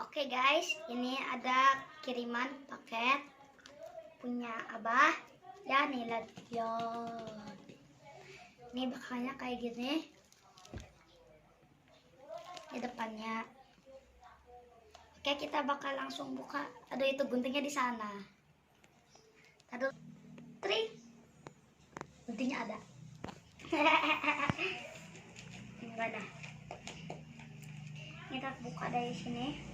Oke guys, ini ada kiriman paket punya Abah. Ya nih, lihat. Ini belakangnya kayak gini. Di depannya. Oke, kita bakal langsung buka. Aduh, itu guntingnya di sana. Aduh, guntingnya ada. Enggak ada. Kita buka dari sini.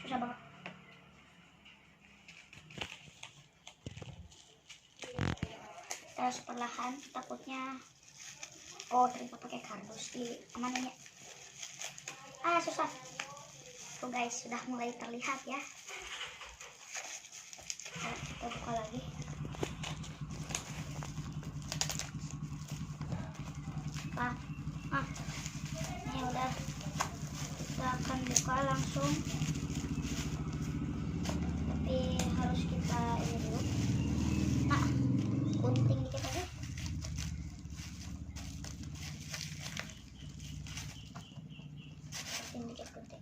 Susah banget. Kita harus perlahan, takutnya ternyata pakai kardus di amannya. Susah. Tuh guys, sudah mulai terlihat ya. Kita buka lagi. Ini udah, kita akan buka langsung, tapi harus kita ini dulu. Gunting dikit aja. Gunting dikit, gunting.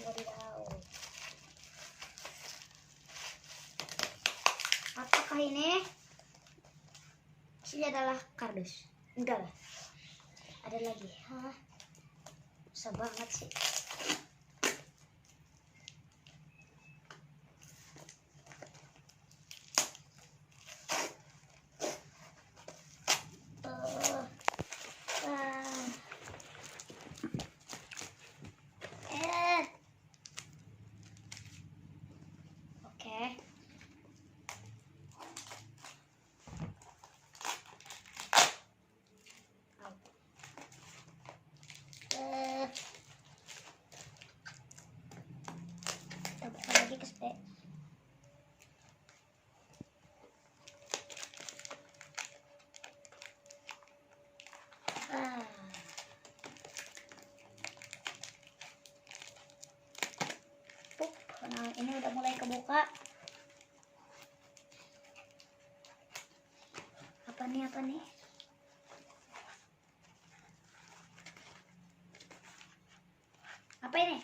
Wadidaw. Apakah ini? Isinya adalah kardus. Enggak lah. Ada lagi. Susah banget sih. Kita buka lagi ke spek. Nah, ini udah mulai kebuka. Apa nih? Apa ini?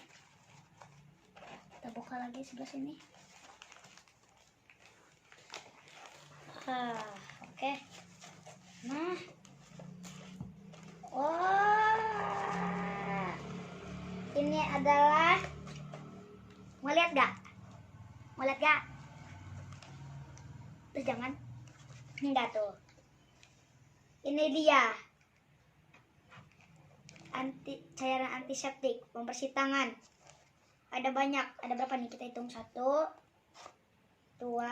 Kita buka lagi sebelah sini. Oke. Nah. Ini adalah, mau lihat gak? Terus jangan. Enggak tuh. Ini dia. Cairan antiseptik pembersih tangan. Ada banyak. Ada berapa nih? Kita hitung. 1, 2.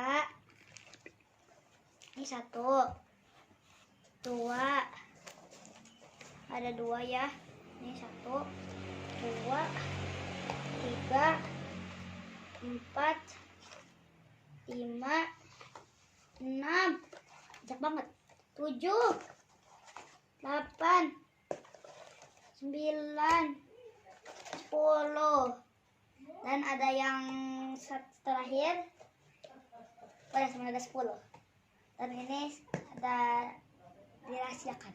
Ini 1, 2. Ada 2 ya. Ini 1, 2, 3, 4, 5, 6. Banyak banget. 7, 8, 9, 10. Dan ada yang terakhir. Sebenarnya ada 10. Dan ini ada dirahasiakan.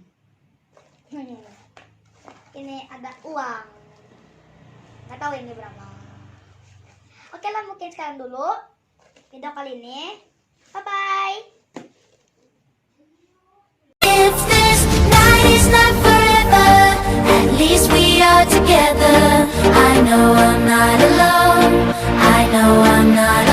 Ini ada uang. Nggak tahu ini berapa. Oke lah, mungkin sekarang dulu video kali ini. Bye bye. If this night is not forever, at least we are together. I know I'm not alone. I know I'm not